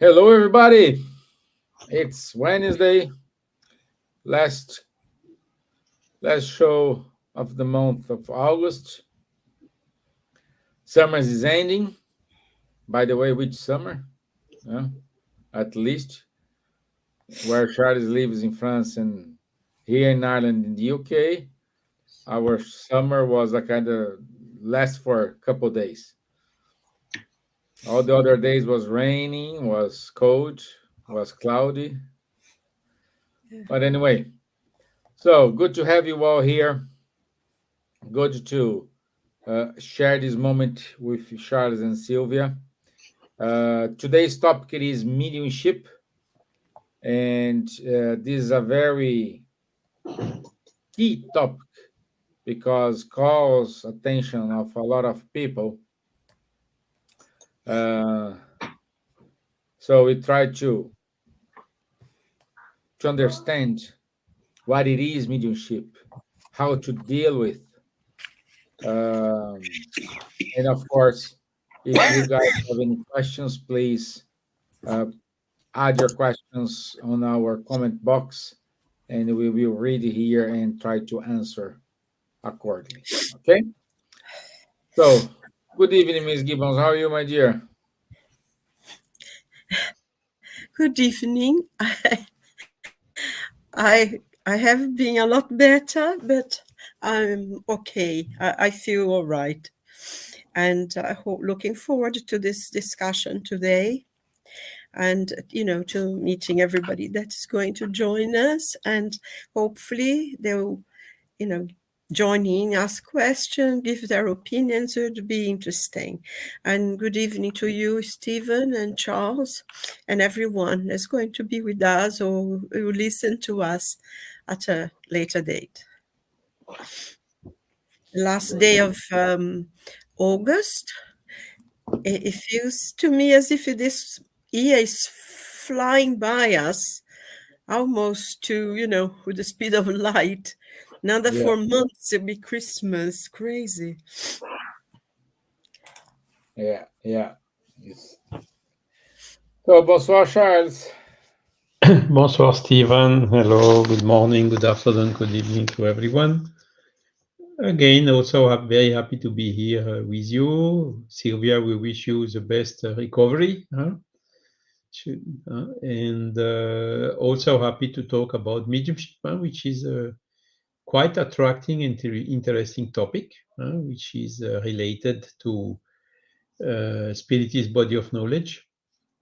Hello, everybody. It's Wednesday, last last show of the month of August. Summer is ending. By the way, which summer? Yeah, at least where Charles lives in France and here in Ireland in the UK, our summer was a kind of last for a couple days. All the other days was raining, was cold, was cloudy. But anyway, so good to have you all here. Good to share this moment with Charles and Silvia. Today's topic is mediumship, and this is a very key topic because calls attention of a lot of people. Uh, so we try to understand what it is mediumship, how to deal with, um, and of course, if you guys have any questions, please uh, add your questions on our comment box and we will read it here and try to answer accordingly. Okay? So, good evening, Miss Gibbons. How are you, my dear? Good evening. I have been a lot better, but I'm okay. I feel all right, and looking forward to this discussion today, and to meeting everybody that's going to join us, and hopefully they'll you know join in, ask questions, give their opinions. It would be interesting. And good evening to you, Stevan and Charles, and everyone that's going to be with us or will listen to us at a later date. Last day of August. It feels to me as if this year is flying by us, almost with the speed of light. Another Yeah, 4 months, it'll be Christmas. Crazy. yeah. Yes. So, bonsoir, Charles. Bonsoir, Steven. Hello, good morning, good afternoon, good evening to everyone. Again, also I'm very happy to be here with you. Silvia, we wish you the best recovery. And also happy to talk about mediumship, which is a quite attracting and interesting topic, which is related to spiritist body of knowledge.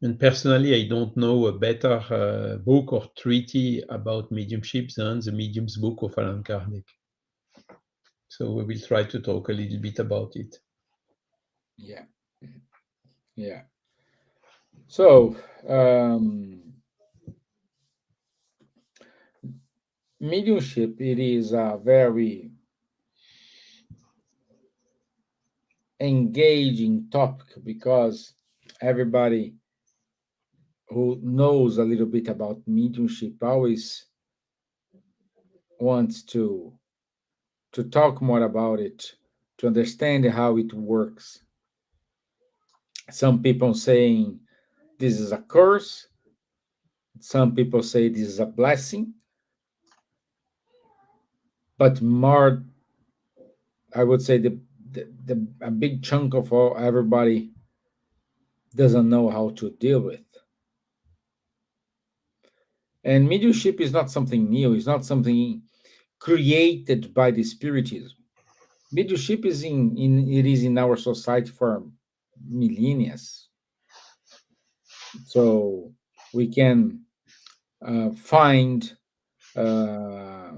And personally, I don't know a better book or treaty about mediumship than the Medium's book of Allan Kardec. So we will try to talk a little bit about it. Yeah, yeah. So, mediumship, it is a very engaging topic because everybody who knows a little bit about mediumship always wants to talk more about it, to understand how it works. Some people saying this is a curse, some people say this is a blessing, but more, I would say the a big chunk of all everybody doesn't know how to deal with. And mediumship is not something new, it's not something created by the spiritism. Mediumship is in it is in our society for millennia. So we can find, uh,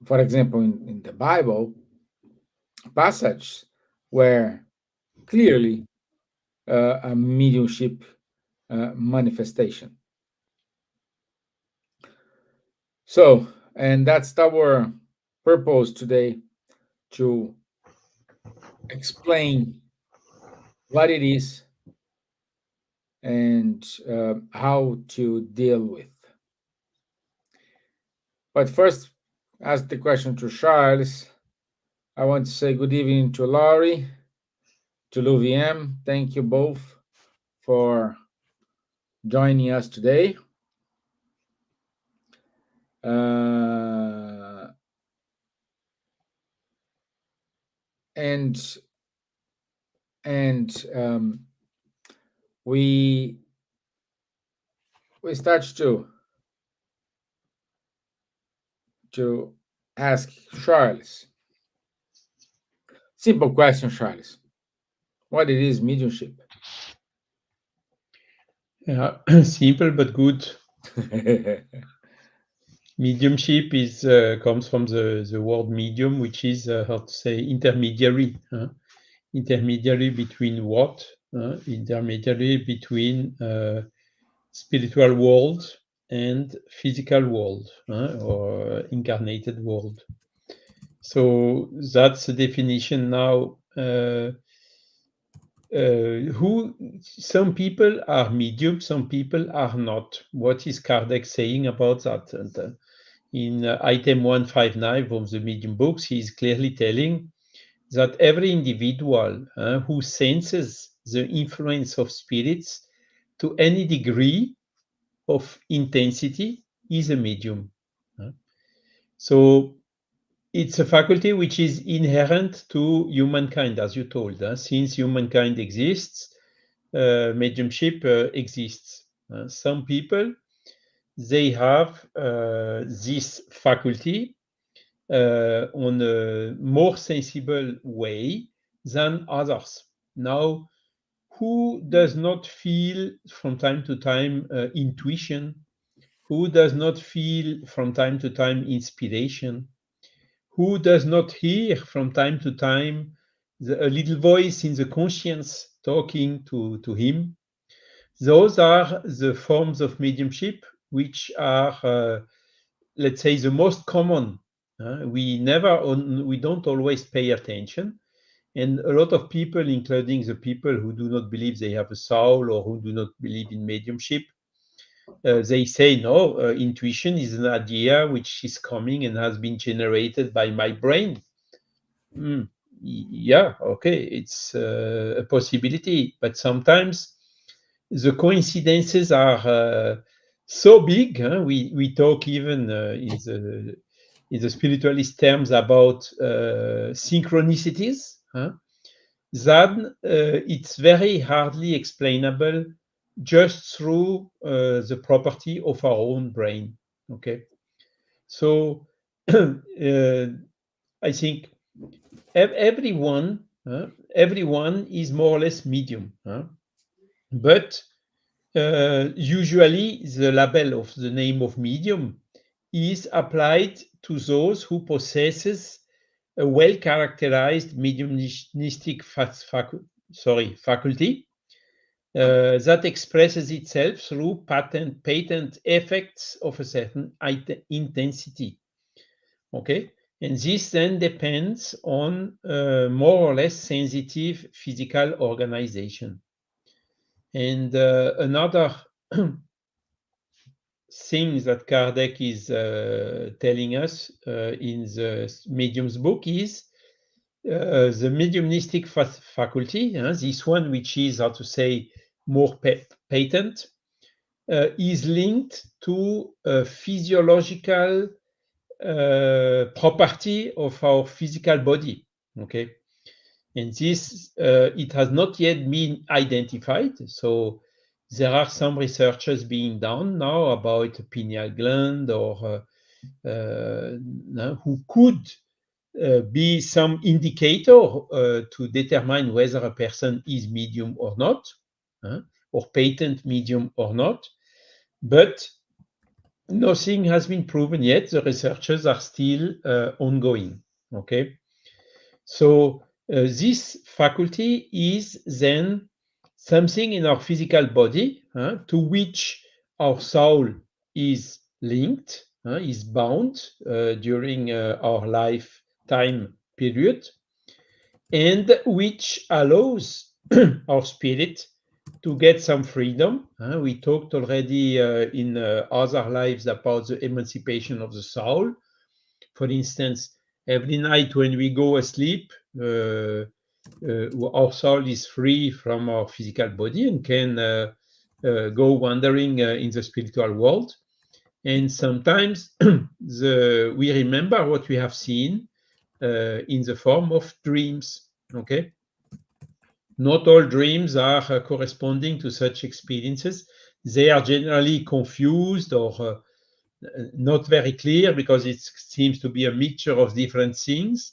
for example, in the Bible, passage where clearly a mediumship manifestation. So, and that's our purpose today to explain what it is and how to deal with. But first, ask the question to Charles. I want to say good evening to Laurie, to Louviam. Thank you both for joining us today. And we start to ask Charles. Simple question, Charles. What it is mediumship? Yeah, simple but good. Mediumship is comes from the word medium, which is how to say intermediary. Intermediary between what? Intermediary between spiritual world and physical world, or incarnated world. So that's the definition now. Who some people are medium, some people are not. What is Kardec saying about that? And in item 159 of the medium books, he is clearly telling that every individual who senses the influence of spirits to any degree of intensity is a medium. So it's a faculty which is inherent to humankind, as you told. Since humankind exists, mediumship exists. Some people, they have this faculty on a more sensible way than others. Now, who does not feel from time to time intuition? Who does not feel from time to time inspiration? Who does not hear from time to time a little voice in the conscience talking to him? Those are the forms of mediumship which are, let's say, the most common. We don't always pay attention. And a lot of people, including the people who do not believe they have a soul or who do not believe in mediumship, they say, no, intuition is an idea which is coming and has been generated by my brain. Yeah, okay, it's a possibility. But sometimes the coincidences are so big. We talk even in the spiritualist terms about synchronicities. Then it's very hardly explainable just through the property of our own brain. Okay, so I think everyone is more or less medium, but usually the label of the name of medium is applied to those who possesses a well-characterized mediumistic faculty that expresses itself through patent effects of a certain intensity. Okay, and this then depends on more or less sensitive physical organization. And another thing that Kardec is telling us in the medium's book is the mediumistic faculty, this one which is, how to say, more patent, is linked to a physiological property of our physical body. Okay, and this it has not yet been identified. So there are some researches being done now about the pineal gland or who could be some indicator to determine whether a person is medium or not, or patent medium or not. But nothing has been proven yet. The researches are still ongoing. Okay, so this faculty is then something in our physical body to which our soul is linked, is bound during our lifetime period, and which allows our spirit to get some freedom. We talked already in other lives about the emancipation of the soul. For instance, every night when we go asleep, our soul is free from our physical body and can go wandering in the spiritual world. And sometimes we remember what we have seen in the form of dreams. Okay, not all dreams are corresponding to such experiences. They are generally confused or not very clear because it seems to be a mixture of different things.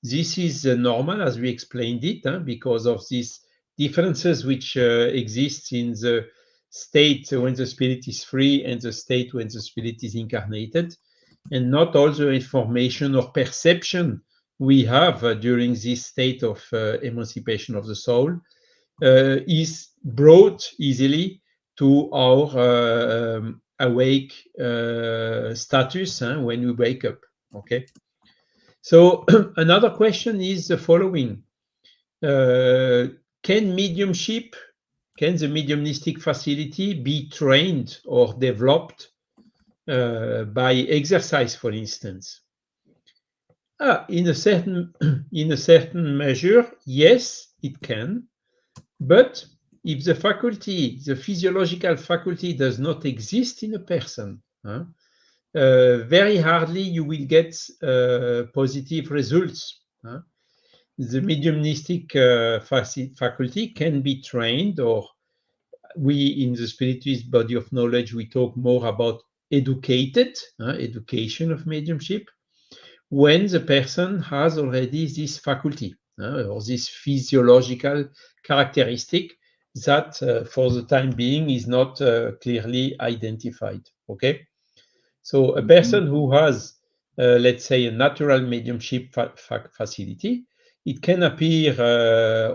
This is normal, as we explained it, because of these differences which exist in the state when the spirit is free and the state when the spirit is incarnated. And not all the information or perception we have during this state of emancipation of the soul is brought easily to our awake status when we wake up. Okay. So another question is the following: can the mediumistic facility be trained or developed by exercise, for instance? In a certain measure, yes, it can. But if the faculty, the physiological faculty, does not exist in a person, very hardly you will get positive results. The mediumistic faculty can be trained, or we in the spiritist body of knowledge, we talk more about education of mediumship, when the person has already this faculty or this physiological characteristic that for the time being is not clearly identified. Okay, so a person who has let's say a natural mediumship facility, it can appear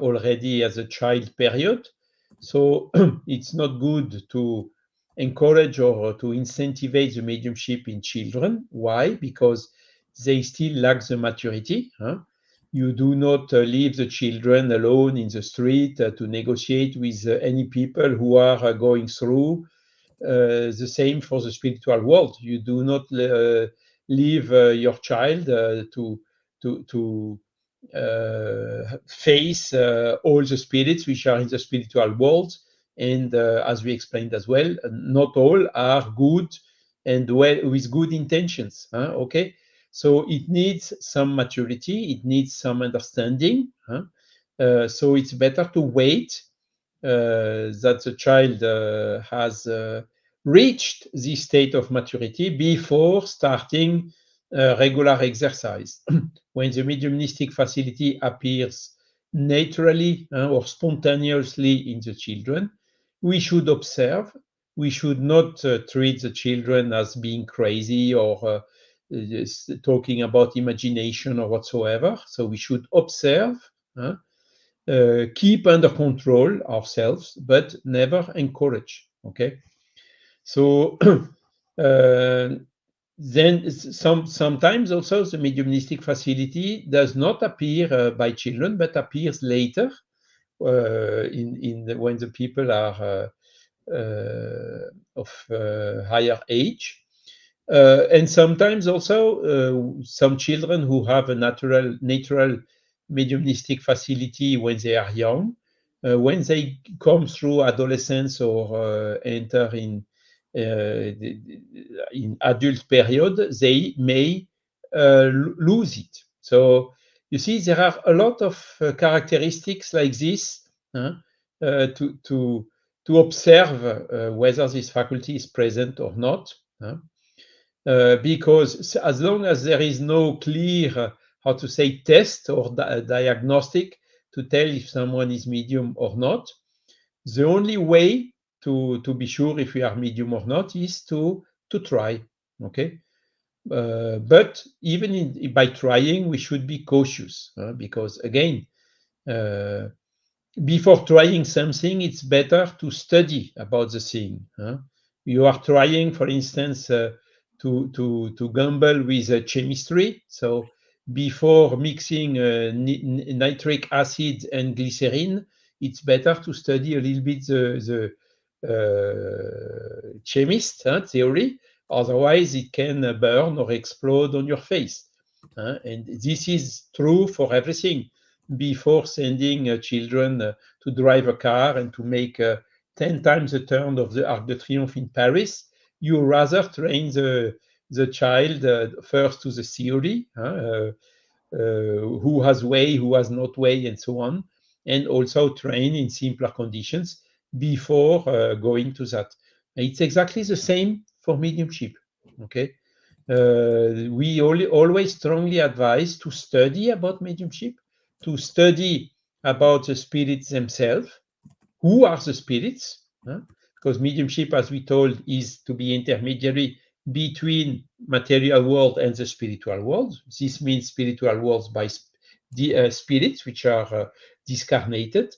already as a child period, so it's not good to encourage or to incentivize the mediumship in children. Why? Because they still lack the maturity. You do not leave the children alone in the street to negotiate with any people who are going through. The same for the spiritual world. You do not leave your child to face all the spirits which are in the spiritual world. And as we explained as well, not all are good and well with good intentions. Okay, so it needs some maturity, it needs some understanding. So it's better to wait that the child has reached this state of maturity before starting regular exercise. When the mediumistic facility appears naturally or spontaneously in the children, we should observe. We should not treat the children as being crazy or talking about imagination or whatsoever. So we should observe, keep under control ourselves, but never encourage. Okay, so then sometimes also the mediumistic facility does not appear by children, but appears later when the people are of higher age. And sometimes also some children who have a natural mediumistic facility when they are young, when they come through adolescence or enter in adult period, they may lose it. So you see, there are a lot of characteristics like this to observe whether this faculty is present or not. Because as long as there is no clear, how to say, test or diagnostic to tell if someone is medium or not, the only way to be sure if we are medium or not is to try. Okay, but even by trying, we should be cautious because again, before trying something, it's better to study about the thing. You are trying, for instance, to gamble with chemistry. So before mixing nitric acid and glycerin, it's better to study a little bit the chemist theory. Otherwise, it can burn or explode on your face. And this is true for everything. before sending children to drive a car and to make 10 times the turn of the Arc de Triomphe in Paris. You rather train the child first to the theory, who has way, who has not way, and so on, and also train in simpler conditions before going to that. It's exactly the same for mediumship. Okay, we always strongly advise to study about mediumship, to study about the spirits themselves. Who are the spirits? Because mediumship, as we told, is to be intermediary between material world and the spiritual world. This means spiritual worlds by the spirits which are discarnated.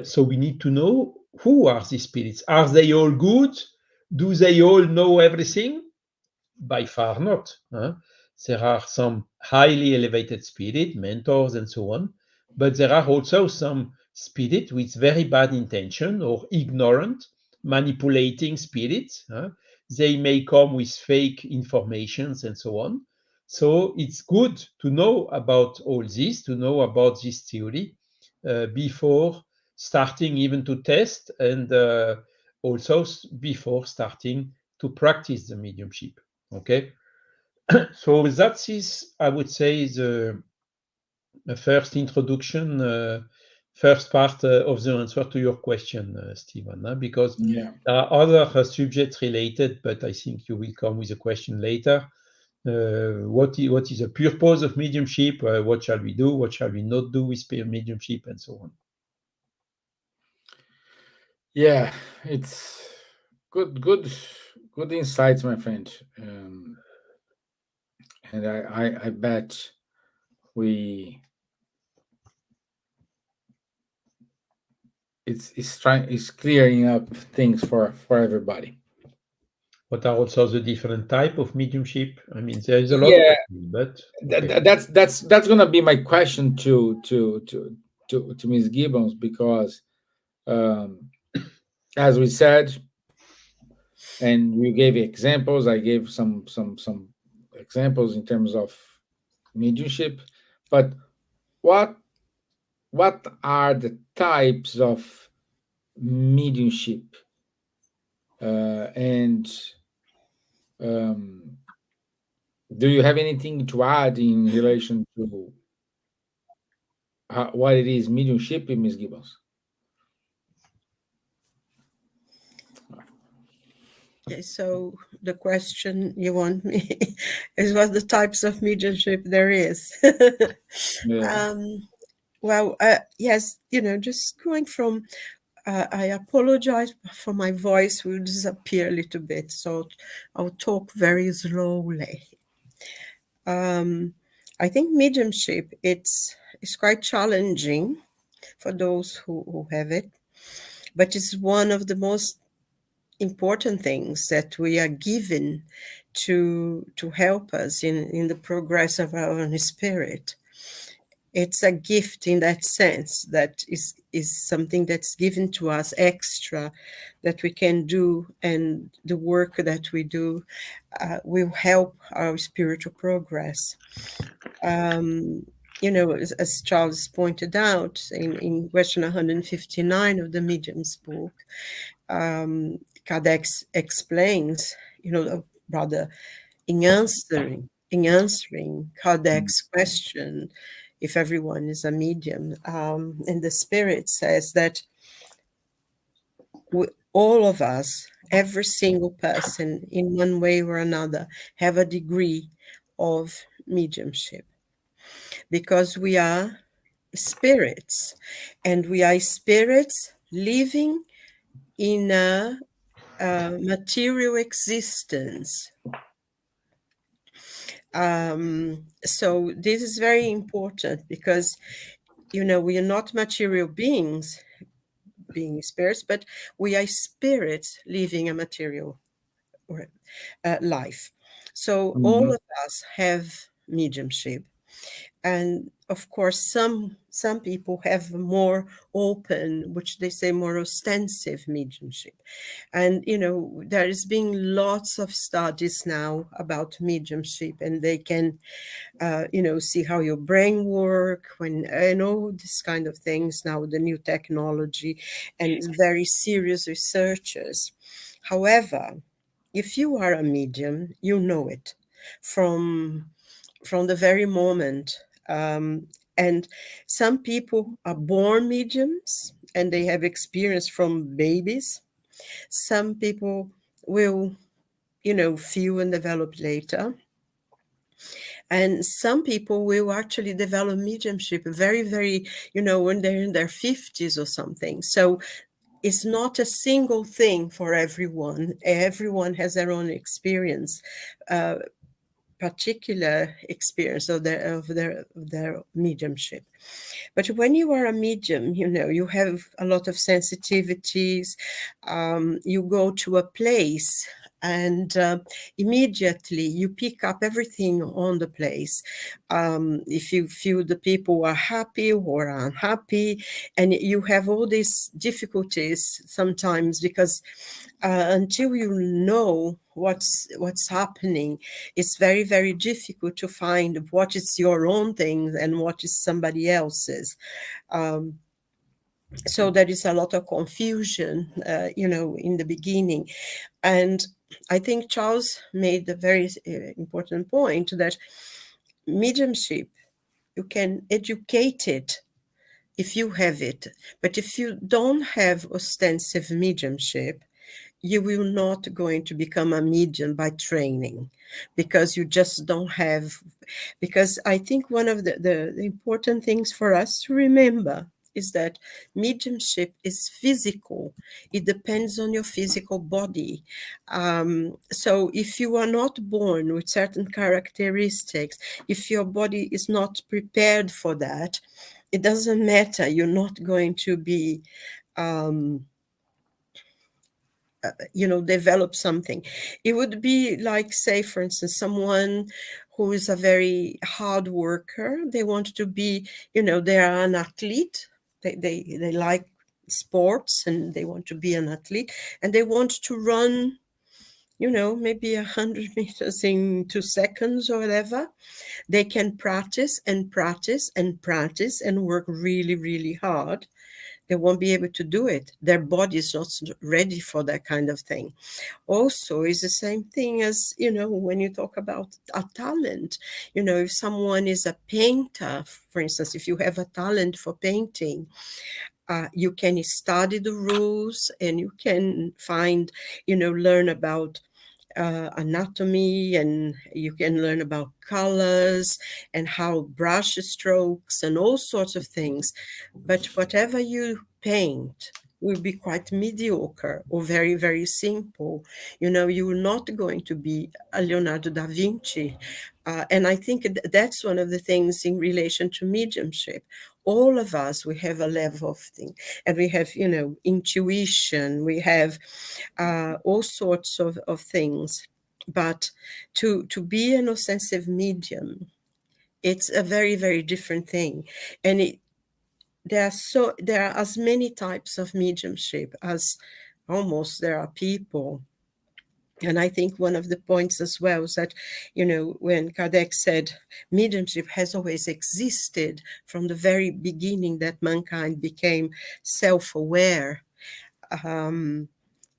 So we need to know who are these spirits. Are they all good? Do they all know everything? By far not. There are some highly elevated spirit, mentors, and so on, but there are also some spirit with very bad intention or ignorant, manipulating spirits. They may come with fake informations and so on. So it's good to know about all this, to know about this theory before starting even to test, and also before starting to practice the mediumship. Okay, so that is, I would say, the first introduction, first part of the answer to your question, Stevan, because Yeah. there are other subjects related, but I think you will come with a question later. What is the purpose of mediumship? What shall we do? What shall we not do with mediumship, and so on? Yeah, it's good insights, my friend. And I bet we it's clearing up things for everybody. What are also the different type of mediumship? I mean, there is a lot, Yeah, but okay. that's gonna be my question to Ms. Gibbons, because um, as we said, and you gave examples, I gave some examples in terms of mediumship, but what what are the types of mediumship, and um, do you have anything to add in relation to what it is mediumship, Ms. Gibbons? Okay, so the question you want me is what the types of mediumship there is. Yeah. um, well, yes, just going from, I apologize for my voice will disappear a little bit, so I'll talk very slowly. I think mediumship, it's quite challenging for those who have it, but it's one of the most important things that we are given to help us in the progress of our own spirit. It's a gift in that sense, that is something that's given to us extra that we can do, and the work that we do will help our spiritual progress. As Charles pointed out in question 159 of the Medium's book, Kardec explains, rather, in answering Kardec's question, if everyone is a medium, and the Spirit says that all of us, every single person, in one way or another, have a degree of mediumship, because we are spirits, and we are spirits living in a material existence. So this is very important, because we are not material beings, being spirits, but we are spirits living a material life. So all Mhm. of us have mediumship, and of course, some people have more open, which they say more ostensive mediumship. And, there is being lots of studies now about mediumship, and they can, see how your brain work when, this kind of things now, the new technology and very serious researchers. However, if you are a medium, you know it from the very moment. And some people are born mediums and they have experience from babies. Some people will, feel and develop later. And some people will actually develop mediumship very, very, when they're in their 50s or something. So it's not a single thing for everyone. Everyone has their own experience. Particular experience of their mediumship. But when you are a medium, you have a lot of sensitivities. You go to a place and immediately you pick up everything on the place. If you feel the people are happy or unhappy, and you have all these difficulties sometimes because until you know what's happening, it's very, very difficult to find what is your own thing and what is somebody else's. So there is a lot of confusion, in the beginning. And I think Charles made a very important point that mediumship, you can educate it if you have it. But if you don't have ostensive mediumship, you will not going to become a medium by training, because you just don't have. Because I think one of the important things for us to remember is that mediumship is physical. It depends on your physical body. So if you are not born with certain characteristics, if your body is not prepared for that, it doesn't matter. You're not going to be develop something. It would be like, say, for instance, someone who is a very hard worker. They want to be, they are an athlete. They like sports and they want to be an athlete, and they want to run, maybe 100 meters in 2 seconds or whatever. They can practice and practice and practice and work really, really hard. They won't be able to do it. Their body is not ready for that kind of thing. Also, it's the same thing as, when you talk about a talent. If someone is a painter, for instance, if you have a talent for painting, you can study the rules and you can find, learn about anatomy, and you can learn about colors and how brush strokes and all sorts of things. But whatever you paint will be quite mediocre or very, very simple. You're not going to be a Leonardo da Vinci. And I think that's one of the things in relation to mediumship. All of us, we have a level of thing, and we have, intuition, we have all sorts of things. But to be an ostensive medium, it's a very, very different thing. And there are as many types of mediumship as almost there are people. And I think one of the points as well is that, when Kardec said mediumship has always existed from the very beginning that mankind became self-aware.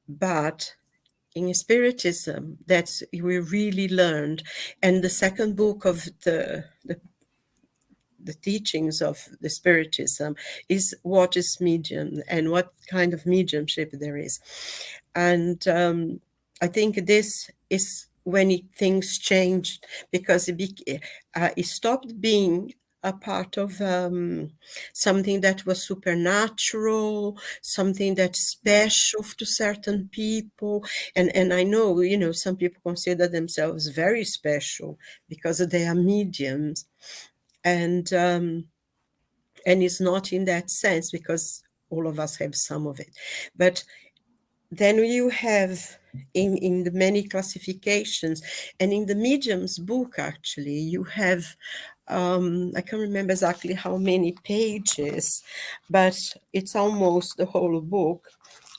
But in Spiritism, that's we really learned. And the second book of the teachings of the Spiritism is what is medium and what kind of mediumship there is. And I think this is when things changed, because it stopped being a part of something that was supernatural, something that's special to certain people. And I know, some people consider themselves very special because they are mediums. And it's not in that sense, because all of us have some of it. But then you have in the many classifications, and in the medium's book, actually, you have I can't remember exactly how many pages, but it's almost the whole book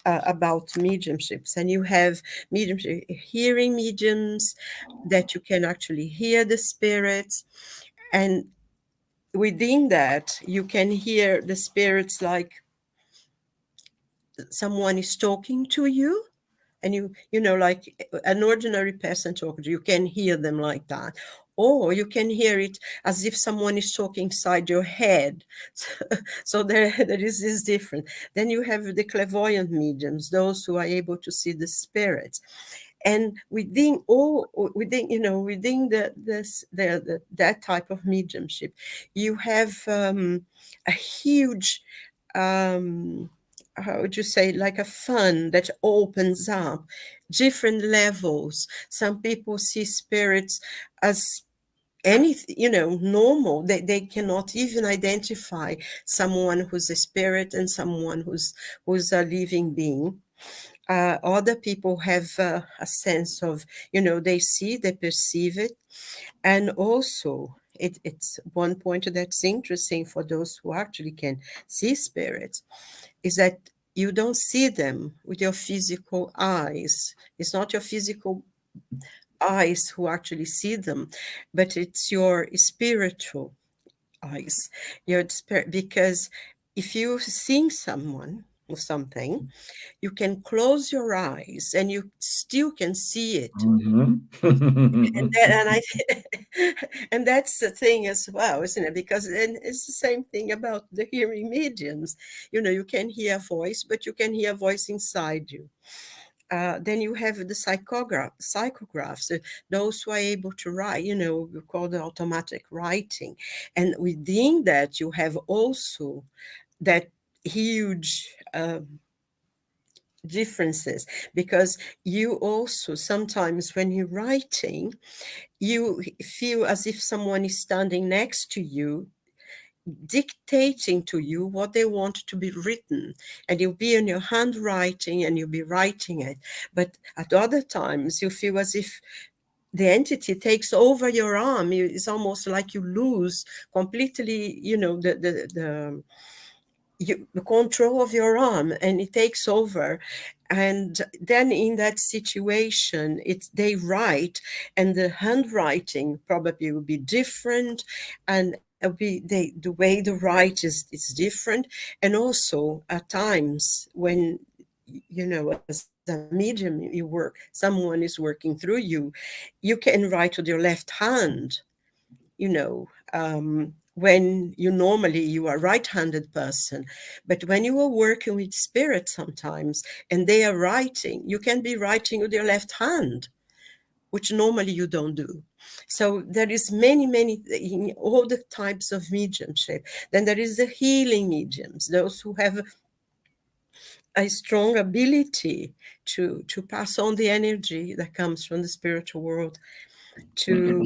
about mediumships. And you have mediumship, hearing mediums, that you can actually hear the spirits. And within that, you can hear the spirits like someone is talking to you, and you know, like an ordinary person talking to you, you can hear them like that, or you can hear it as if someone is talking inside your head. So there is this difference. Then you have the clairvoyant mediums, those who are able to see the spirits. And within you know, within that type of mediumship, you have a huge how would you say, like a fun that opens up different levels. Some people see spirits as anything, you know, normal. They cannot even identify someone who's a spirit and someone who's a living being. Other people have a sense of, you know, they see, they perceive it. And also, it's one point that's interesting for those who actually can see spirits, is that you don't see them with your physical eyes. It's not your physical eyes who actually see them, but it's your spiritual eyes. Your spirit, because if you're seeing someone or something, you can close your eyes and you still can see it. And I and that's the thing as well, isn't it? Because then it's the same thing about the hearing mediums. You know, you can hear a voice, but you can hear a voice inside you. Then you have the psychographs, those who are able to write, you know, we call the automatic writing. And within that, you have also that huge differences, because you also sometimes when you're writing, you feel as if someone is standing next to you, dictating to you what they want to be written, and you'll be in your handwriting and you'll be writing it. But at other times you feel as if the entity takes over your arm. It's almost like you lose completely, you know, the control of your arm, and it takes over. And then in that situation, they write, and the handwriting probably will be different, and the way the write is different. And also at times when, you know, as a medium, you work, someone is working through you, you can write with your left hand, you know, when you are right-handed person. But when you are working with spirit sometimes and they are writing, you can be writing with your left hand, which normally you don't do. So there is many in all the types of mediumship. Then there is the healing mediums, those who have a strong ability to pass on the energy that comes from the spiritual world to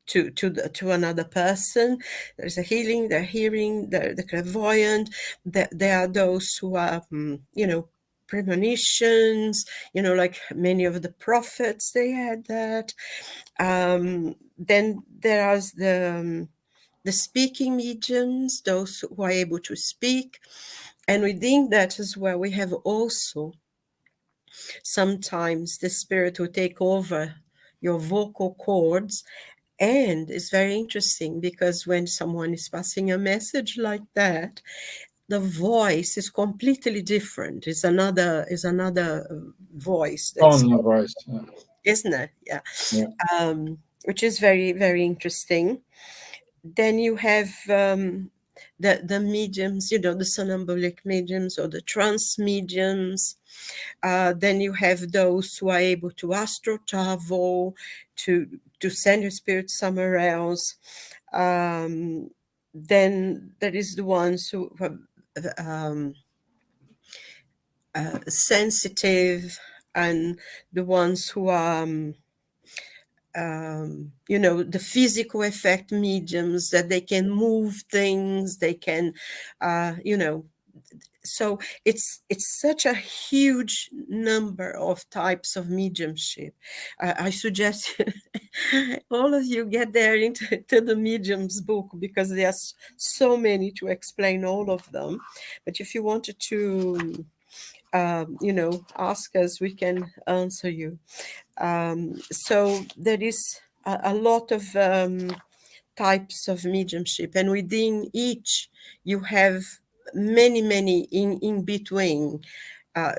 to another person. There's a healing, the hearing, the clairvoyant. There are those who are, you know, premonitions. You know, like many of the prophets, they had that. Then there are the speaking mediums, those who are able to speak, and within that as well, we have also sometimes the spirit will take over your vocal cords. And it's very interesting because when someone is passing a message like that, the voice is completely different. It's another voice that's, On the voice. isn't it? Yeah. Yeah. Which is very interesting. Then you have the mediums, you know, the somnambulic mediums or the trance mediums. Then you have those who are able to astral travel, to send your spirit somewhere else. Then there is the ones who are sensitive, and the ones who are you know, the physical effect mediums, that they can move things, they can you know, So it's such a huge number of types of mediumship. I suggest all of you get there into to the mediums book, because there's so many to explain all of them. But if you wanted to ask us, we can answer you. So there is a lot of types of mediumship, and within each you have many in between.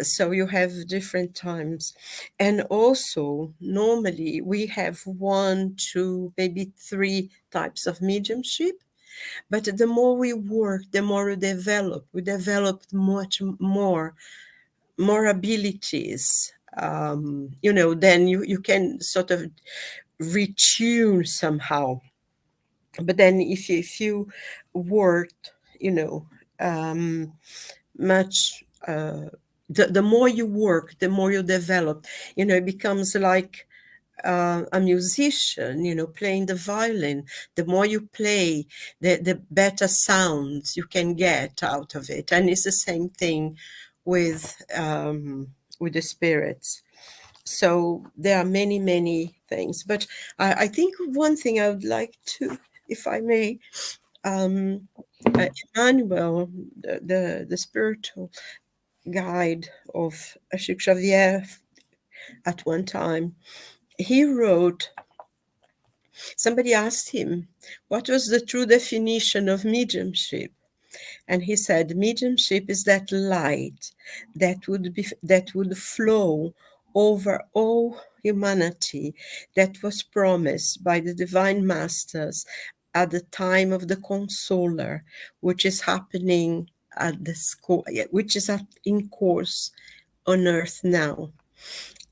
So you have different times, and also normally we have one, two, maybe three types of mediumship. But the more we work, the more we develop. We develop much more abilities. Then you can sort of retune somehow. But then if you worked, much the more you work, the more you develop. It becomes like a musician, playing the violin. The more you play, the better sounds you can get out of it. And it's the same thing with the spirits. So there are many things. But I think one thing I would like to, if I may, um, Emmanuel, the spiritual guide of Chico Xavier, at one time, he wrote, somebody asked him, what was the true definition of mediumship? And he said, mediumship is that light that would flow over all humanity, that was promised by the divine masters at the time of the consoler, which is happening at the school, which is in course on earth now.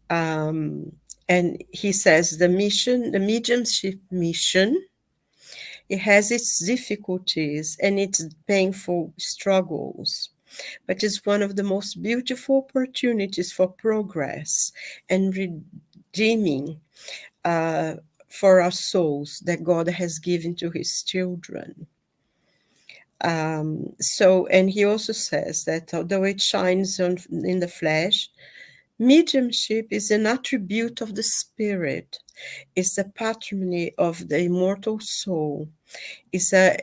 And he says the mediumship mission, it has its difficulties and its painful struggles, but it's one of the most beautiful opportunities for progress and redeeming for our souls that God has given to his children. And he also says that although it shines in the flesh, mediumship is an attribute of the spirit. It's the patrimony of the immortal soul. It's a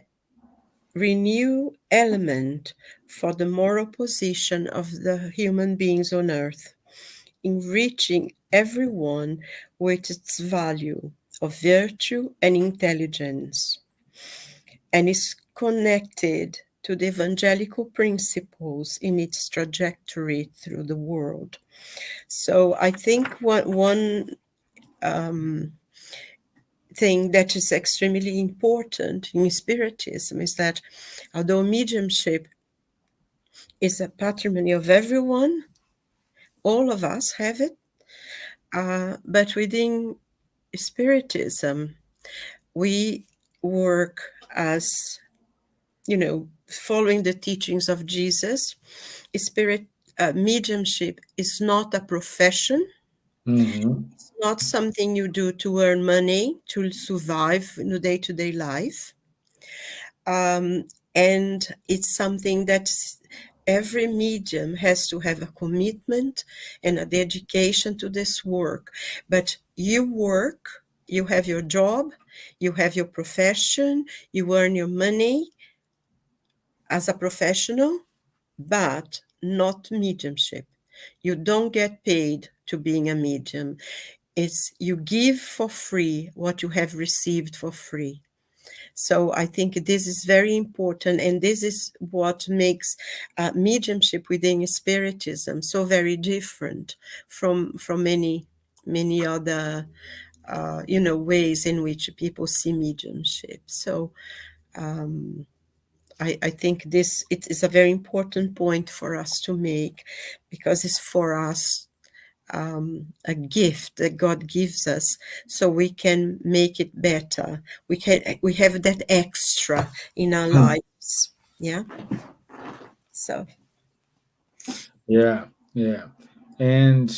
renew element for the moral position of the human beings on earth, enriching everyone with its value of virtue and intelligence, and is connected to the evangelical principles in its trajectory through the world. So I think one thing that is extremely important in Spiritism is that although mediumship is a patrimony of everyone, all of us have it, but within Spiritism, we work as, following the teachings of Jesus. Mediumship is not a profession. Mm-hmm. It's not something you do to earn money, to survive in the day-to-day life. And it's something that every medium has to have a commitment and a dedication to this work. But you work, you have your job, you have your profession, you earn your money as a professional, but not mediumship. You don't get paid to being a medium. It's you give for free what you have received for free. So I think this is very important, and this is what makes mediumship within Spiritism so very different from many other ways in which people see mediumship. So I think it is a very important point for us to make, because it's for us a gift that God gives us, so we can make it better. We have that extra in our lives. Yeah. So Yeah, yeah. And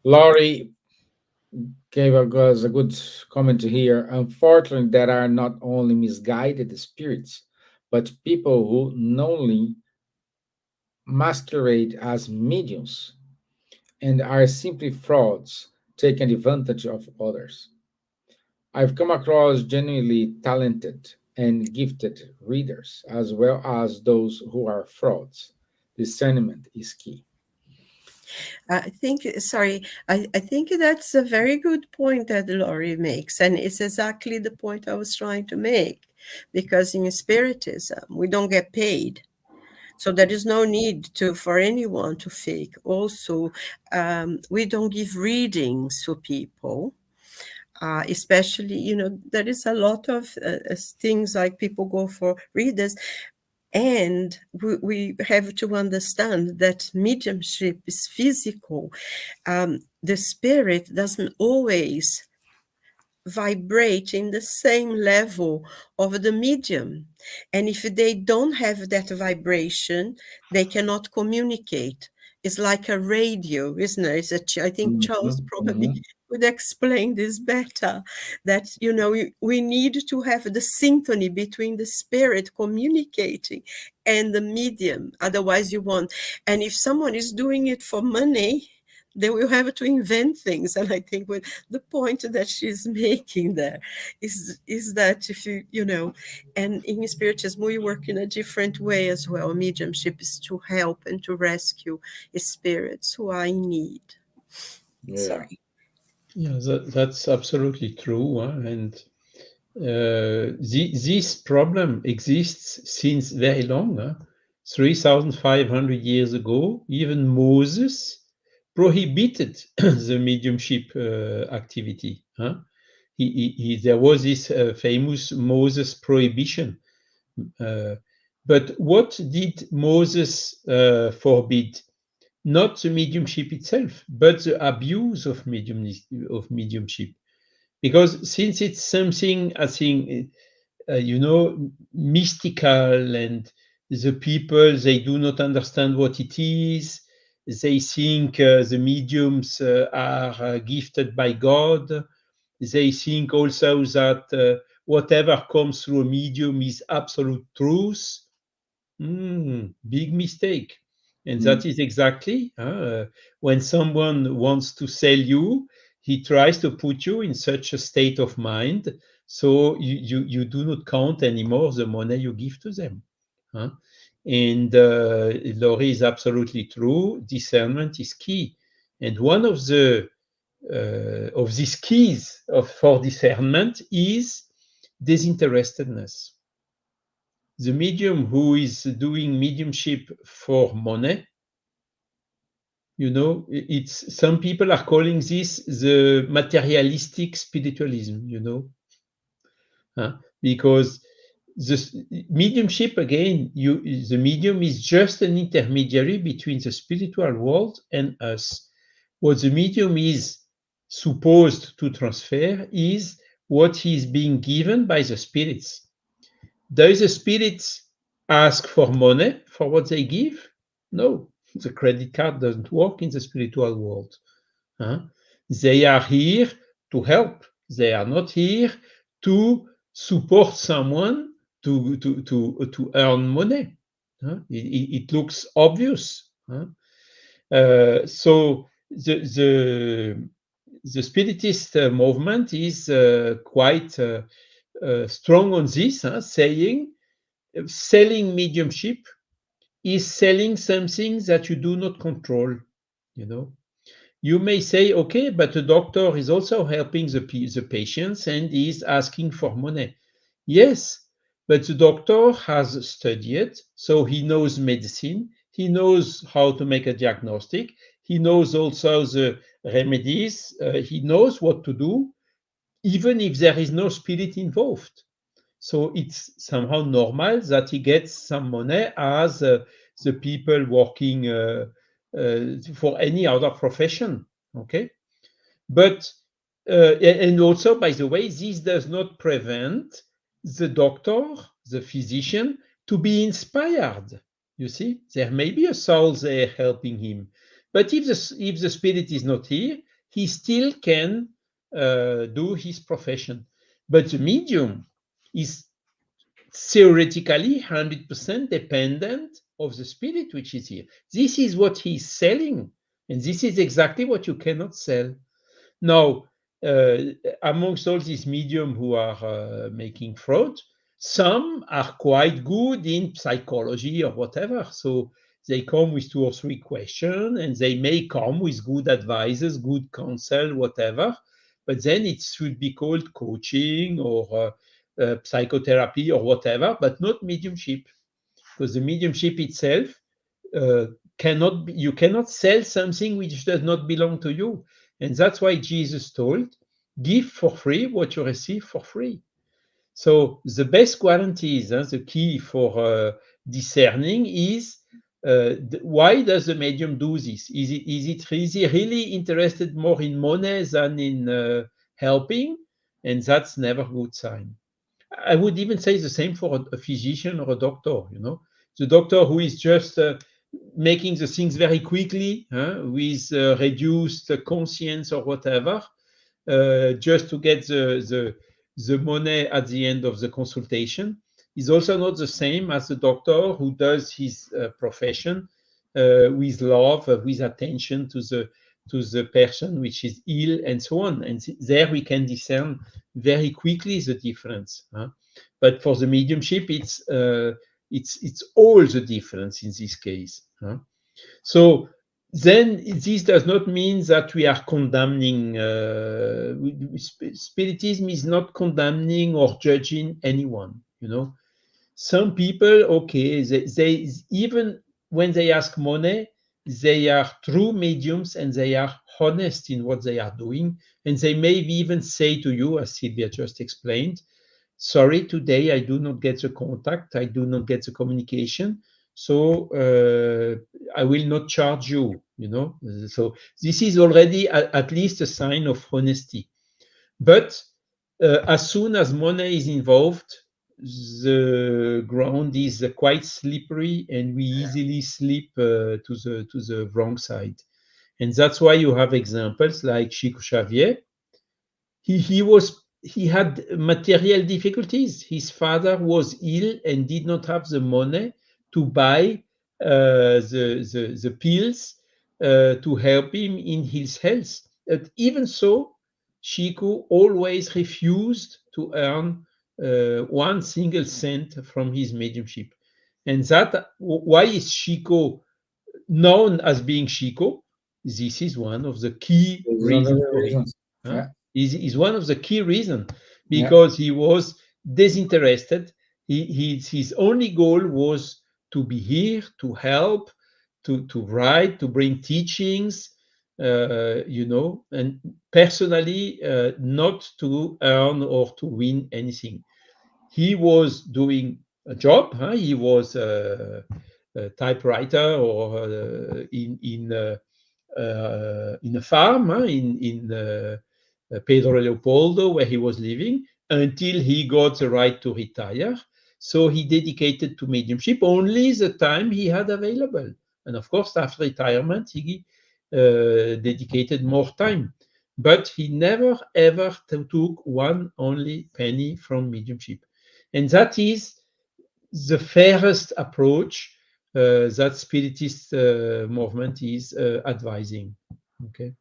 Laurie gave us a good comment here. Unfortunately, there are not only misguided spirits, but people who knowingly masquerade as mediums and are simply frauds taking advantage of others. I've come across genuinely talented and gifted readers, as well as those who are frauds. Discernment is key. I think, sorry, I think that's a very good point that Laurie makes, and it's exactly the point I was trying to make. Because in Spiritism, we don't get paid. So there is no need to for anyone to fake. Also, we don't give readings to people. Especially, there is a lot of things like people go for readers, and we have to understand that mediumship is physical. The spirit doesn't always vibrate in the same level of the medium. And if they don't have that vibration, they cannot communicate. It's like a radio, isn't it? I think Charles Mhm, probably mhm. would explain this better, that, we need to have the synchrony between the spirit communicating and the medium. Otherwise, you won't. And if someone is doing it for money, they will have to invent things. And I think the point that she's making there is that if and in spiritism we work in a different way as well. Mediumship is to help and to rescue spirits who are in need. Yeah. Sorry. Yeah, that's absolutely true. And this problem exists since very long. 3,500 years ago, even Moses prohibited the mediumship activity. There was this famous Moses prohibition. Uh, but what did Moses forbid? Not the mediumship itself, but the abuse of mediumship. Because since it's something, I think, mystical, and the people, they do not understand what it is. They think the mediums are gifted by God. They think also that whatever comes through a medium is absolute truth. Big mistake. And that Mm. is exactly when someone wants to sell you, he tries to put you in such a state of mind, so you do not count anymore the money you give to them. huh? And Laurie is absolutely true. Discernment is key. And one of these keys for discernment is disinterestedness. The medium who is doing mediumship for money, it's some people are calling this the materialistic spiritualism, because the mediumship, again, the medium is just an intermediary between the spiritual world and us. What the medium is supposed to transfer is what he is being given by the spirits. Does the spirits ask for money for what they give? No, the credit card doesn't work in the spiritual world. huh? They are here to help. They are not here to support someone to earn money. It looks obvious. So the spiritist movement is quite strong on this, saying selling mediumship is selling something that you do not control. You know, you may say, okay, but the doctor is also helping the patients and is asking for money. Yes, but the doctor has studied, so he knows medicine, he knows how to make a diagnostic, he knows also the remedies, he knows what to do, even if there is no spirit involved. So it's somehow normal that he gets some money as the people working for any other profession. Okay, but and also, by the way, this does not prevent the doctor, the physician, to be inspired. You see, there may be a soul there helping him, but if the spirit is not here, he still can do his profession. But the medium is theoretically 100% dependent of the spirit which is here. This is what he's selling, and this is exactly what you cannot sell. Now, amongst all these medium who are making fraud, some are quite good in psychology or whatever. So they come with 2 or 3 questions, and they may come with good advices, good counsel, whatever. But then it should be called coaching or psychotherapy or whatever, but not mediumship, because the mediumship itself you cannot sell something which does not belong to you. And that's why Jesus told, give for free what you receive for free. So the best guarantees, the key for discerning is, why does the medium do this? Is he really interested more in money than in helping? And that's never a good sign. I would even say the same for a physician or a doctor. The doctor who is just making the things very quickly with reduced conscience or whatever, just to get the money at the end of the consultation, is also not the same as the doctor who does his profession with love, with attention to the person which is ill, and so on. And there we can discern very quickly the difference. But for the mediumship, it's all the difference in this case. So then this does not mean that we are condemning. Spiritism is not condemning or judging anyone. Some people, okay, they even when they ask money, they are true mediums and they are honest in what they are doing, and they may even say to you, as Silvia just explained, sorry, today I do not get the contact, I do not get the communication, so I will not charge you. So this is already at least a sign of honesty. But as soon as money is involved, the ground is quite slippery, and we easily slip to the wrong side. And that's why you have examples like Chico Xavier. He had material difficulties. His father was ill and did not have the money to buy the pills to help him in his health. But even so, Chico always refused to earn 1 single cent from his mediumship. And why is Chico known as being Chico? This is one of the key reasons for him. Yeah. Is one of the key reasons, because he was disinterested. His only goal was to be here, to help, to write, to bring teachings, and personally not to earn or to win anything. He was doing a job. He was a typewriter or in a farm in Pedro Leopoldo, where he was living, until he got the right to retire. So he dedicated to mediumship only the time he had available. And of course, after retirement, he dedicated more time. But he never, ever took one only penny from mediumship. And that is the fairest approach that Spiritist movement is advising. Okay.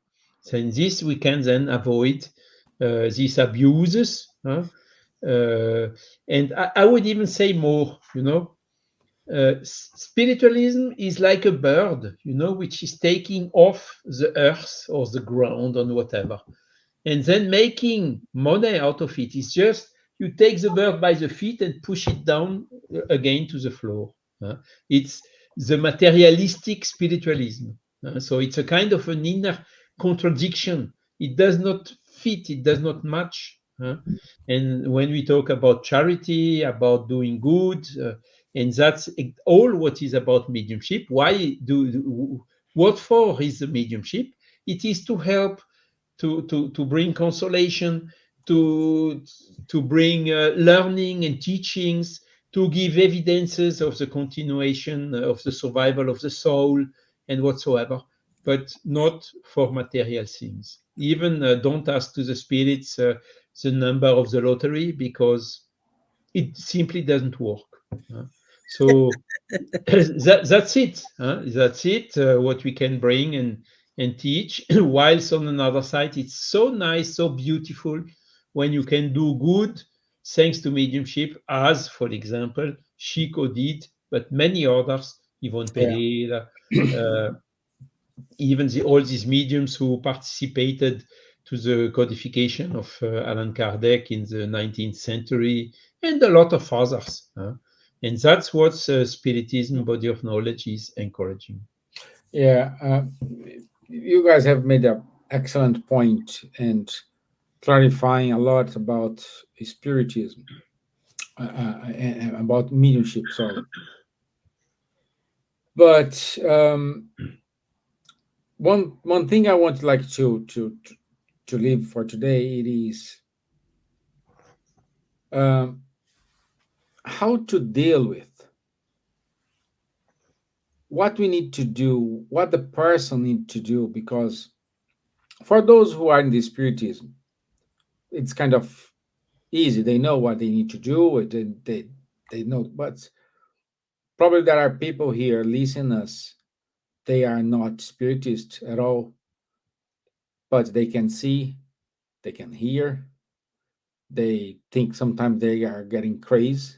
So in this, we can then avoid these abuses. And I would even say more, spiritualism is like a bird, which is taking off the earth or the ground or whatever, and then making money out of it. It's just you take the bird by the feet and push it down again to the floor. It's the materialistic spiritualism. So it's a kind of an inner contradiction. It does not fit, it does not match. And when we talk about charity, about doing good, and that's all what is about mediumship. What for is the mediumship? It is to help, to bring consolation, to bring learning and teachings, to give evidences of the continuation of the survival of the soul and whatsoever, but not for material things. Even don't ask to the spirits the number of the lottery, because it simply doesn't work. So that's it. That's it. What we can bring and teach. Whilst on another side, it's so nice, so beautiful when you can do good thanks to mediumship, as for example Chico did, but many others, Yvonne Yeah. Pereira, uh, even all these mediums who participated to the codification of Allan Kardec in the 19th century, and a lot of others. And that's what Spiritism body of knowledge is encouraging. Yeah. You guys have made an excellent point and clarifying a lot about spiritism, and about mediumship. Sorry, but one thing I want like to leave for today, it is um, how to deal with what we need to do, what the person need to do, because for those who are in the spiritism, it's kind of easy. They know what they need to do. They know, but probably there are people here listening us. They are not spiritists at all, but they can see, they can hear. They think sometimes they are getting crazy.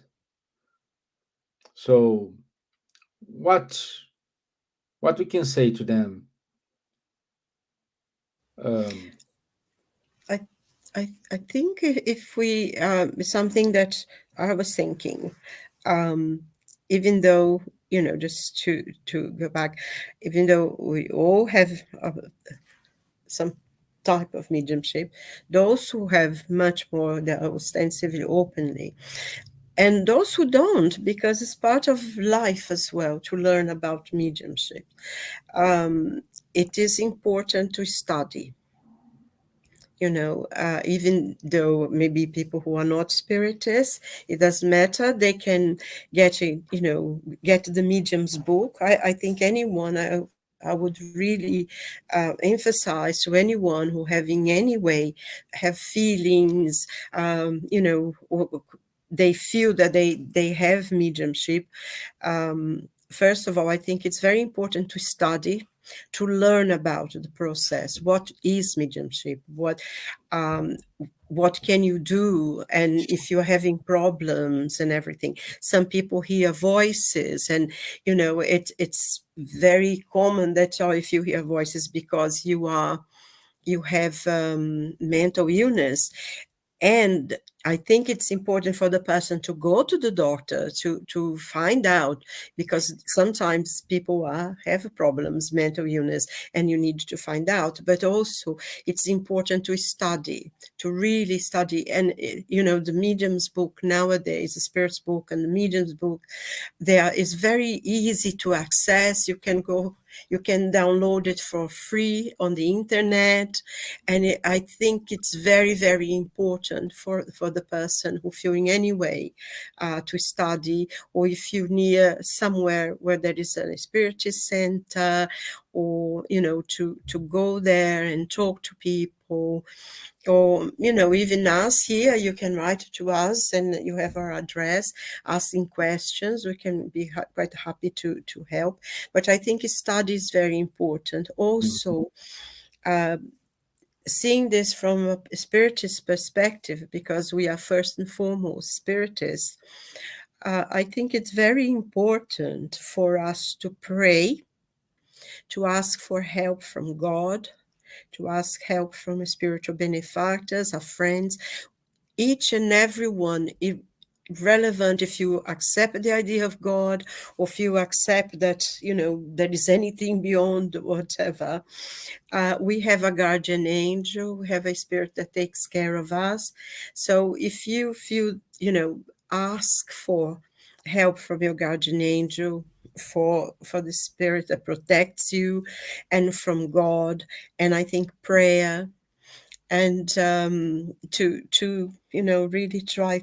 So what what we can say to them? Um, I, I think if we something that I was thinking, um, even though just to go back, even though we all have some type of mediumship, those who have much more, they're ostensibly openly, and those who don't, because it's part of life as well to learn about mediumship. Um, it is important to study, even though maybe people who are not spiritists, it doesn't matter. They can get the medium's book. I think anyone, I would really emphasize to anyone who have in any way have feelings, or they feel that they have mediumship. First of all, I think it's very important to study, to learn about the process. What is mediumship? Um, what can you do? And if you're having problems and everything, some people hear voices, and it's very common that if you hear voices because you have mental illness. And I think it's important for the person to go to the doctor to find out, because sometimes people have problems, mental illness, and you need to find out. But also, it's important to study, to really study. And the medium's book nowadays, the spirit's book and the medium's book, there is very easy to access. You can download it for free on the internet. And I think it's very, very important for the person who feel in any way to study, or if you near somewhere where there is a spiritist center, or to go there and talk to people. Or even us here, you can write to us, and you have our address, asking questions. We can be quite happy to help. But I think study is very important also. uh, Seeing this from a spiritist perspective, because we are first and foremost spiritists, I think it's very important for us to pray, to ask for help from God, to ask help from spiritual benefactors, our friends, each and every one, relevant if you accept the idea of God, or if you accept that there is anything beyond whatever. We have a guardian angel, we have a spirit that takes care of us. So if you feel, ask for help from your guardian angel, for the spirit that protects you, and from God. And I think prayer, and to really try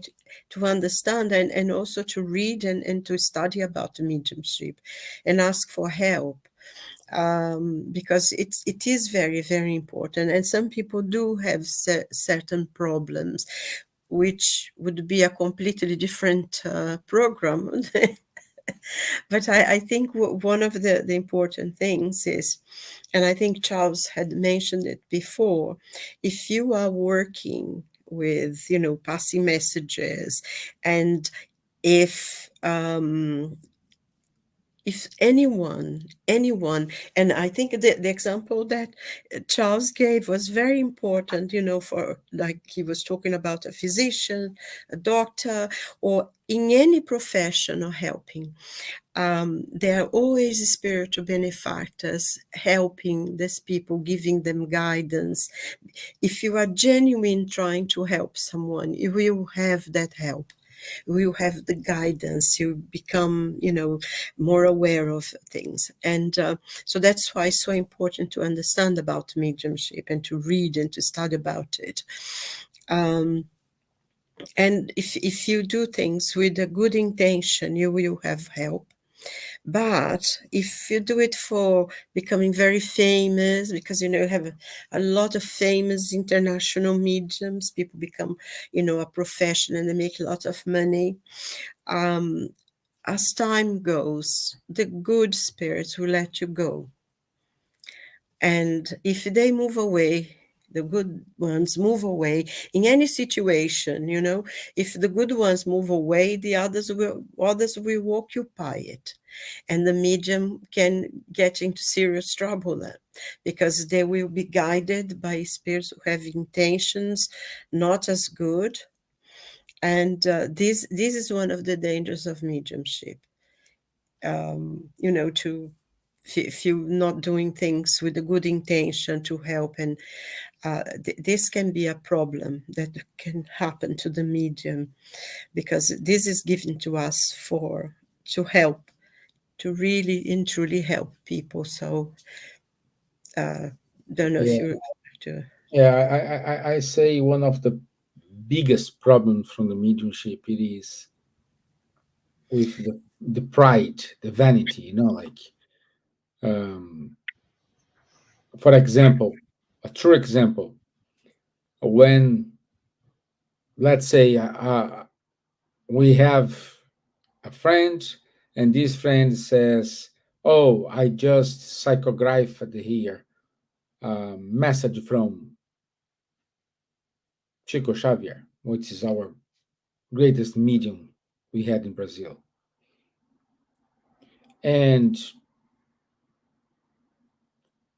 to understand, and also to read and to study about the mediumship and ask for help, because it is very, very important. And some people do have certain problems, which would be a completely different program. But I think one of the important things is, and I think Charles had mentioned it before, if you are working with, passing messages, and if anyone, and I think the example that Charles gave was very important, for, like, he was talking about a physician, a doctor, or in any profession or helping. There are always spiritual benefactors helping these people, giving them guidance. If you are genuine trying to help someone, you will have that help. You will have the guidance. You become, more aware of things. And so that's why it's so important to understand about mediumship and to read and to study about it. And if you do things with a good intention, you will have help. But if you do it for becoming very famous, because you have a lot of famous international mediums, people become, a profession and they make a lot of money. As time goes, the good spirits will let you go. And if they move away, the good ones move away in any situation, if the good ones move away, the others will occupy it. And the medium can get into serious trouble then, because they will be guided by spirits who have intentions not as good. And this is one of the dangers of mediumship. To if you're not doing things with a good intention to help, and this can be a problem that can happen to the medium, because this is given to us to help, to really and truly help people. So don't know if Yeah, you to yeah. I say one of the biggest problems from the mediumship it is with the pride, the vanity. Like um, for example, a true example, when let's say we have a friend, and this friend says, "Oh, I just psychographed here a message from Chico Xavier, which is our greatest medium we had in Brazil." And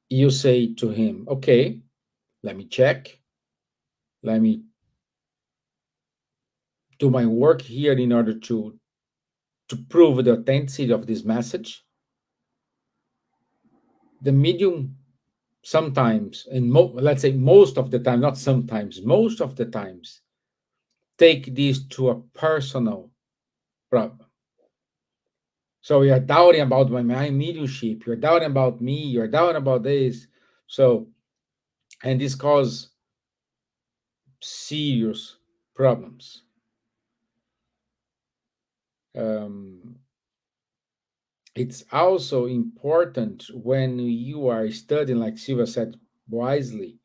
you say to him, "Okay, let me check. Let me do my work here in order to prove the authenticity of this message." The medium sometimes, and let's say most of the time, not sometimes, most of the times, take this to a personal problem. So you're doubting about my mediumship, you're doubting about me, you're doubting about this. So, and this causes serious problems. Um, it's also important when you are studying, like Silvia said wisely,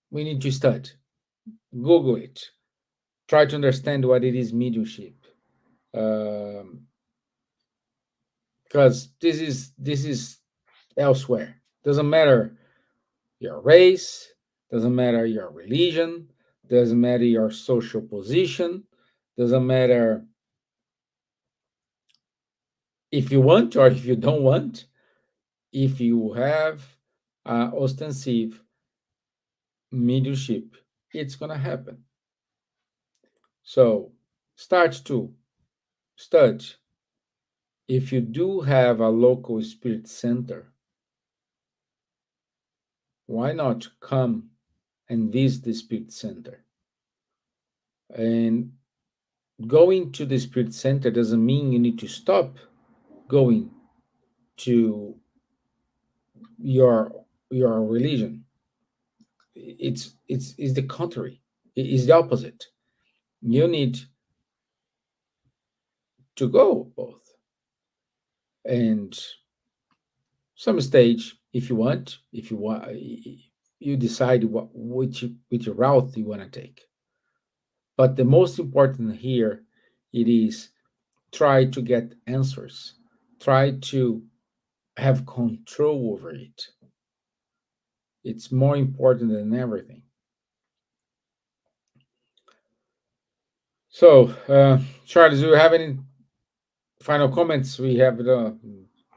we need to study, Google it, try to understand what it is mediumship. Um, because this is elsewhere. Doesn't matter your race, doesn't matter your religion, doesn't matter your social position, doesn't matter if you want or if you don't want. If you have ostensive mediumship, it's gonna happen. So start to study. If you do have a local spirit center, why not come and visit the spirit center? And going to the spirit center doesn't mean you need to stop going to your religion. It's the contrary. It's the opposite. You need to go both. And some stage, if you want, you decide which route you want to take. But the most important here, it is try to get answers, try to have control over it. It's more important than everything. So, Charles, do you have any final comments? We have the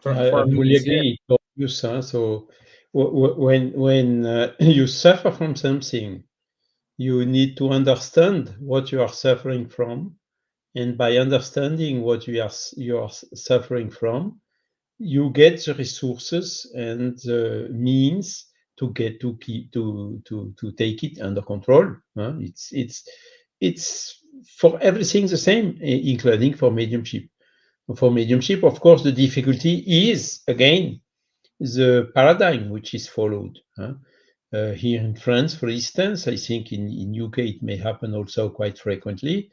I fully 4 minutes here. agree. It's obvious, huh? So when you suffer from something, you need to understand what you are suffering from, and by understanding what you are suffering from, you get the resources and the means to get to keep to take it under control. Huh? It's for everything the same, including for mediumship. For mediumship, of course, the difficulty is again the paradigm which is followed. Huh? Here in France, for instance, I think in UK it may happen also quite frequently.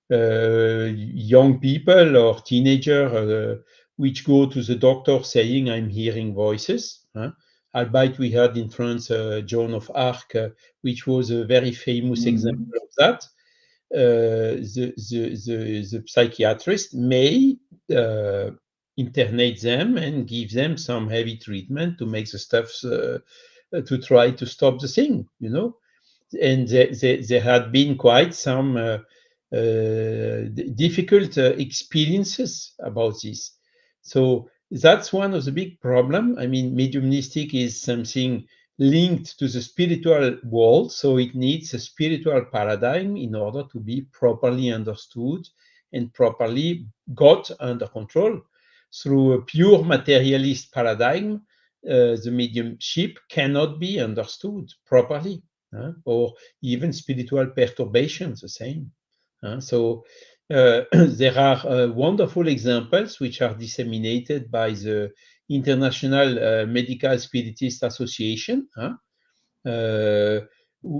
Young people or teenager which go to the doctor saying, "I'm hearing voices." Huh? Albeit we had in France Joan of Arc, which was a very famous Mhm. example of that. The psychiatrist may uh, internate them and give them some heavy treatment to make the stuff to try to stop the thing, you know. And there had been quite some difficult experiences about this. So that's one of the big problem. I mean, mediumistic is something linked to the spiritual world, so it needs a spiritual paradigm in order to be properly understood and properly got under control. Through a pure materialist paradigm, the mediumship cannot be understood properly, or even spiritual perturbations, the same. So there are wonderful examples which are disseminated by the International Medical Spiritist Association, uh,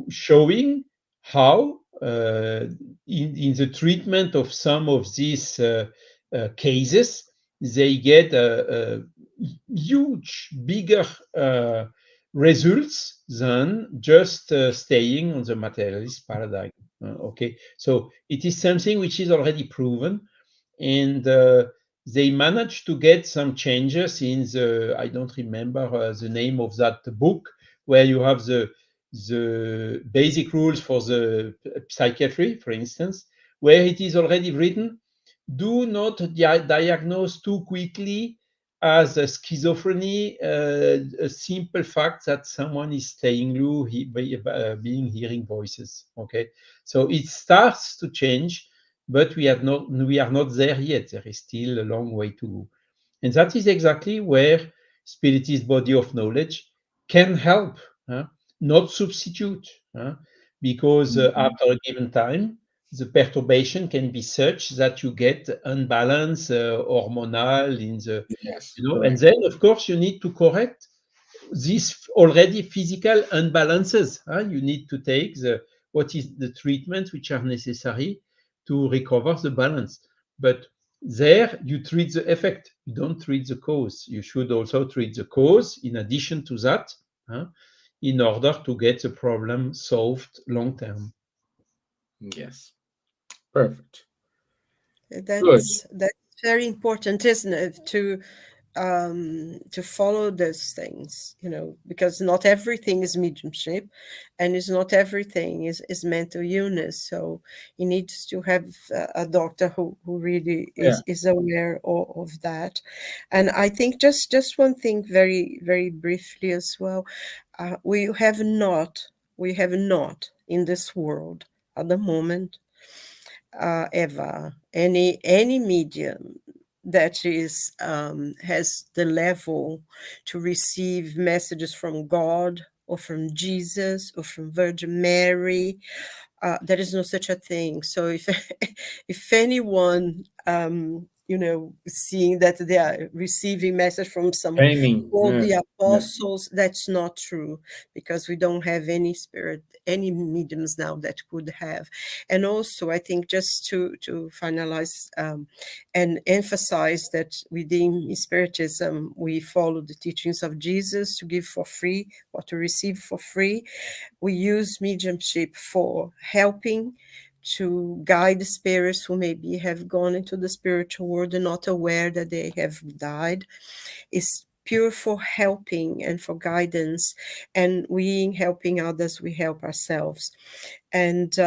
showing how in the treatment of some of these cases, they get a huge, bigger results than just staying on the materialist paradigm. Okay, so it is something which is already proven, and they managed to get some changes in the, I don't remember the name of that book, where you have the basic rules for the psychiatry, for instance, where it is already written: do not diagnose too quickly as a schizophrenia a simple fact that someone is staying you being hearing voices. Okay, so it starts to change, but we are not there yet. There is still a long way to go, and that is exactly where spiritist body of knowledge can help, huh? Not substitute, huh? Because Mhm. after a given time, the perturbation can be such that you get unbalance hormonal in the, Yes, and correct. then of course you need to correct these already physical unbalances. You need to take what is the treatment which are necessary to recover the balance. But there you treat the effect, you don't treat the cause. You should also treat the cause in addition to that, huh, in order to get the problem solved long term. Yes, perfect. Good. That's very important, isn't it? To follow those things, because not everything is mediumship, and it's not everything is mental illness. So he needs to have a doctor who really Yeah. is aware of that. And I think just one thing, very very briefly as well. We have not in this world at the moment ever any medium that is has the level to receive messages from God or from Jesus or from Virgin Mary. There is no such a thing. So if if anyone seeing that they are receiving message from some Aiming. Yeah. holy Yeah. apostles, that's not true, because we don't have any spirit, any mediums now that could have. And also, I think, just to finalize and emphasize that within Spiritism we follow the teachings of Jesus to give for free or to receive for free. We use mediumship for helping to guide the spirits who maybe have gone into the spiritual world and not aware that they have died. Is pure for helping and for guidance, and we in helping others we help ourselves. And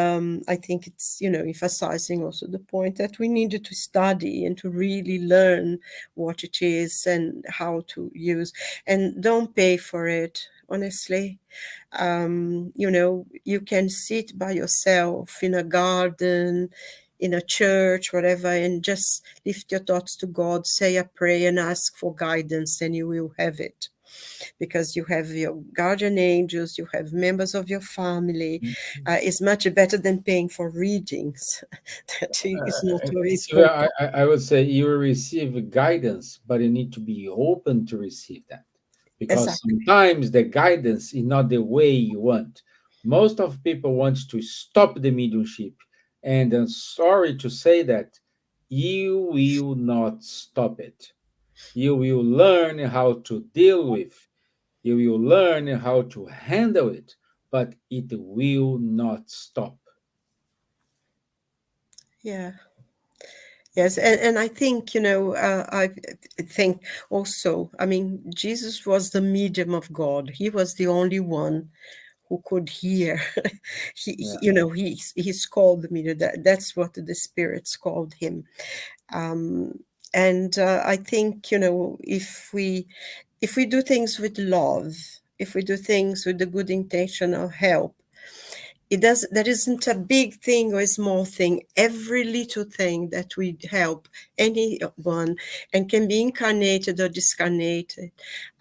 I think it's, emphasizing also the point that we needed to study and to really learn what it is and how to use, and don't pay for it, honestly. You can sit by yourself in a garden, in a church, whatever, and just lift your thoughts to God, say a prayer, and ask for guidance, and you will have it. Because you have your guardian angels, you have members of your family. It's much better than paying for readings. That is not always Sylvia, focused. I would say you will receive guidance, but you need to be open to receive that, because Exactly. sometimes the guidance is not the way you want. Most of people want to stop the mediumship, and I'm sorry to say that you will not stop it. You will learn how to deal with. You will learn how to handle it, but it will not stop. Yeah. Yes, and I think, I think also, I mean, Jesus was the medium of God. He was the only one who could hear. Yeah, He's called the medium. That's what the spirits called him. Um, and I think, if we do things with love, if we do things with the good intention of help, there isn't a big thing or a small thing. Every little thing that we help anyone and can be incarnated or discarnated,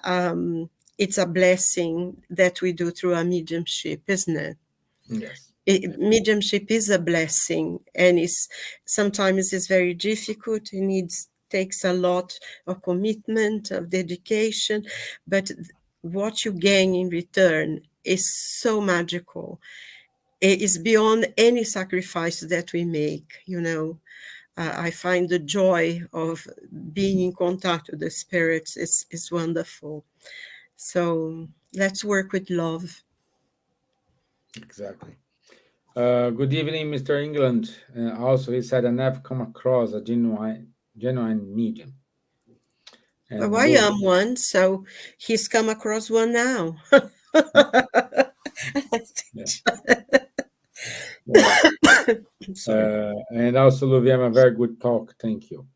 um, it's a blessing that we do through our mediumship, isn't it? yes, Mediumship is a blessing, and it's sometimes it's very difficult. It takes a lot of commitment, of dedication, but what you gain in return is so magical. It is beyond any sacrifice that we make. I find the joy of being in contact with the spirits is wonderful. So let's work with love. exactly. Good evening, Mr. England. Also, he said, I never come across a genuine medium. Well, And I Lou, am one, so he's come across one now. yeah, yeah. I'm sorry. And also, Luviam, a very good talk. Thank you.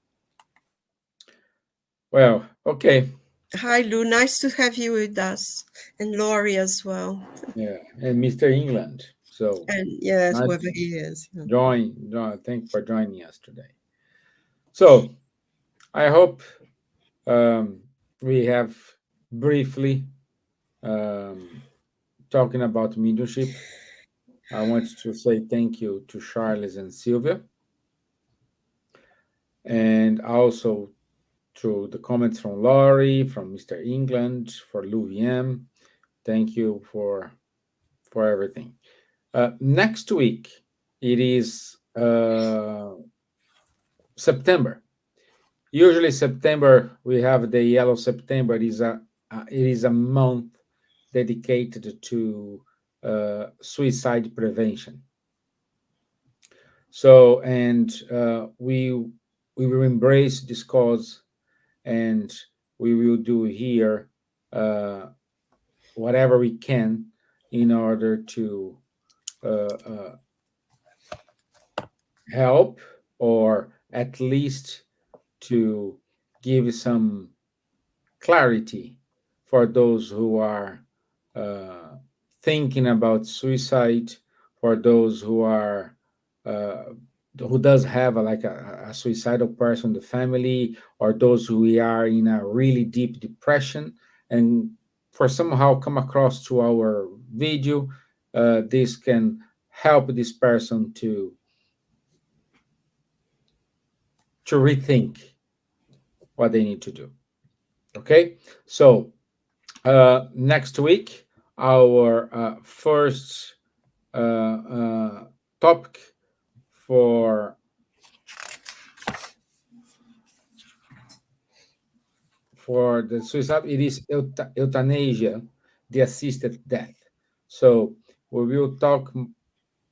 Well, okay. Hi, Lou. Nice to have you with us, and Laurie as well. Yeah. And Mr. England. So And yes, nice whoever to he is. Yeah. join. Thank you for joining us today. So I hope um, we have briefly um, talking about mediumship. I want to say thank you to Charles and Silvia, and also to the comments from Laurie, from Mr. England, for Louviam. Thank you for everything. Next week, it is September. Usually, September we have the Yellow September. It is a month dedicated to suicide prevention. So, and we will embrace this cause, and we will do here uh, whatever we can in order to uh, help, or at least to give some clarity for those who are uh, thinking about suicide, for those who are uh, who does have a suicidal person in the family, or those who are in a really deep depression, and for somehow come across to our video, this can help this person to rethink what they need to do. Okay, so next week, our first topic for the suicide, it is euthanasia, the assisted death. So we will talk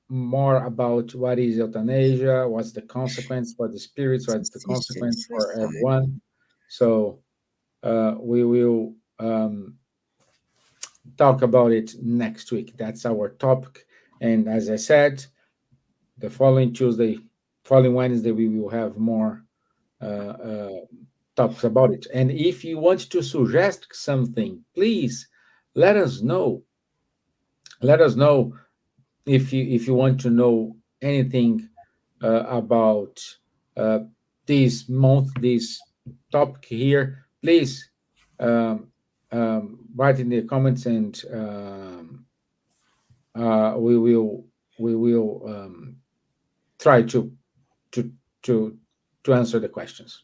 more about what is euthanasia, what's the consequence for the spirits, what's the Assisted consequence for suicide. everyone. So we will talk about it next week. That's our topic. And as I said, the following Tuesday, following Wednesday, we will have more uh, uh, topics about it. And if you want to suggest something, please let us know. Let us know if you want to know anything about uh, this month, this topic here. Please um, write in the comments, and we will try to to to answer the questions.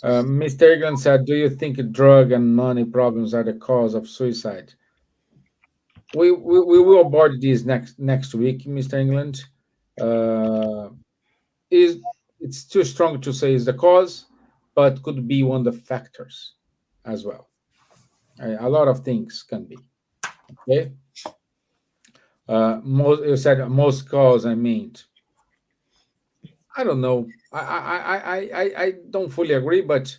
Uh, Mr. Egan said, "Do you think drug and money problems are the cause of suicide?" We will abort this next week, Mr. England. Uh, is It's too strong to say is the cause, but could be one of the factors as well. A lot of things can be. Okay. Most you said most cause. I mean, I don't know. I don't fully agree, but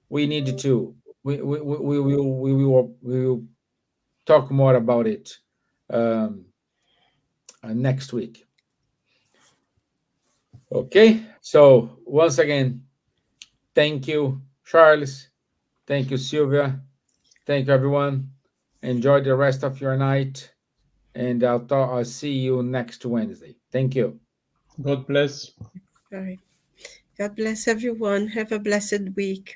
we need to. We will talk more about it um, next week. Okay. So once again, thank you, Charles. Thank you, Silvia. Thank you, everyone. Enjoy the rest of your night, and I'll see you next Wednesday. Thank you. God bless. Right. God bless everyone. Have a blessed week.